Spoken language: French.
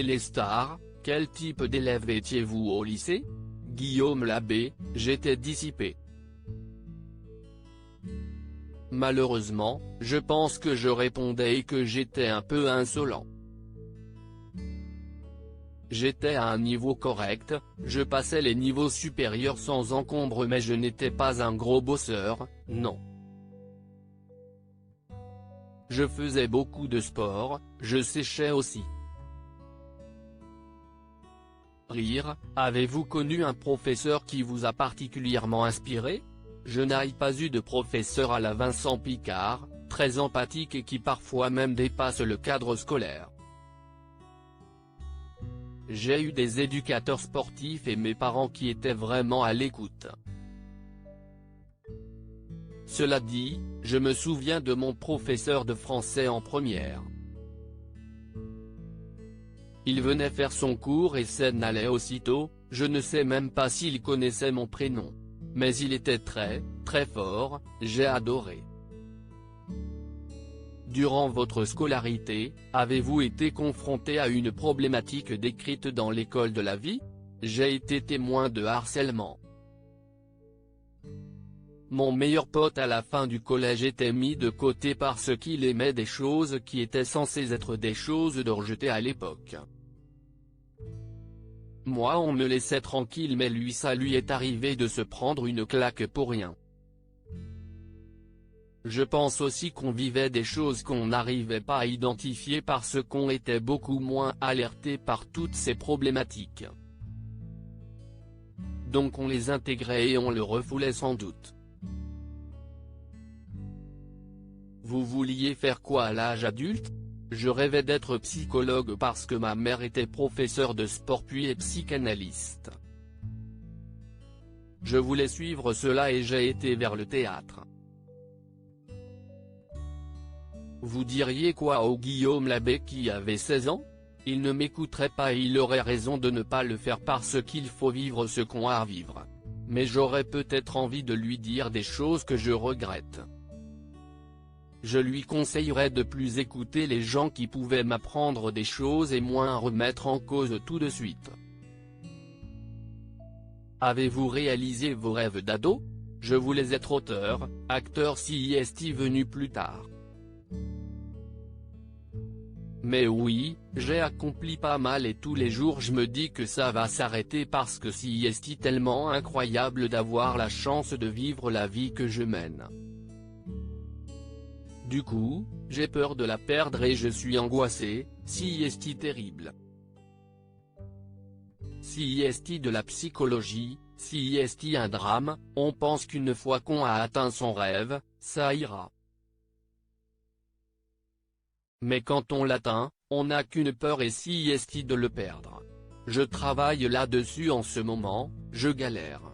étiez les stars, quel type d'élève étiez-vous au lycée? Guillaume Labbé, j'étais dissipé. Malheureusement, je pense que je répondais et que j'étais un peu insolent. J'étais à un niveau correct, je passais les niveaux supérieurs sans encombre, mais je n'étais pas un gros bosseur, non. Je faisais beaucoup de sport, je séchais aussi. Rire, avez-vous connu un professeur qui vous a particulièrement inspiré? Je n'ai pas eu de professeur à la Vincent Picard, très empathique et qui parfois même dépasse le cadre scolaire. J'ai eu des éducateurs sportifs et mes parents qui étaient vraiment à l'écoute. Cela dit, je me souviens de mon professeur de français en première. Il venait faire son cours et s'en allait aussitôt, je ne sais même pas s'il connaissait mon prénom. Mais il était très fort, j'ai adoré. Durant votre scolarité, avez-vous été confronté à une problématique décrite dans l'école de la vie? J'ai été témoin de harcèlement. Mon meilleur pote à la fin du collège était mis de côté parce qu'il aimait des choses qui étaient censées être des choses de rejetées à l'époque. Moi on me laissait tranquille, mais lui ça lui est arrivé de se prendre une claque pour rien. Je pense aussi qu'on vivait des choses qu'on n'arrivait pas à identifier parce qu'on était beaucoup moins alerté par toutes ces problématiques. Donc on les intégrait et on le refoulait sans doute. Vous vouliez faire quoi à l'âge adulte? Je rêvais d'être psychologue parce que ma mère était professeure de sport puis est psychanalyste. Je voulais suivre cela et j'ai été vers le théâtre. Vous diriez quoi au Guillaume Labbé qui avait 16 ans? Il ne m'écouterait pas et il aurait raison de ne pas le faire parce qu'il faut vivre ce qu'on a à vivre. Mais j'aurais peut-être envie de lui dire des choses que je regrette. Je lui conseillerais de plus écouter les gens qui pouvaient m'apprendre des choses et moins remettre en cause tout de suite. Avez-vous réalisé vos rêves d'ado? Je voulais être auteur, acteur CIST venu plus tard. Mais oui, j'ai accompli pas mal et tous les jours je me dis que ça va s'arrêter parce que CIST tellement incroyable d'avoir la chance de vivre la vie que je mène. Du coup, j'ai peur de la perdre et je suis angoissé, CIST terrible. CIST de la psychologie, CIST un drame, on pense qu'une fois qu'on a atteint son rêve, ça ira. Mais quand on l'atteint, on n'a qu'une peur et CIST de le perdre. Je travaille là-dessus en ce moment, je galère.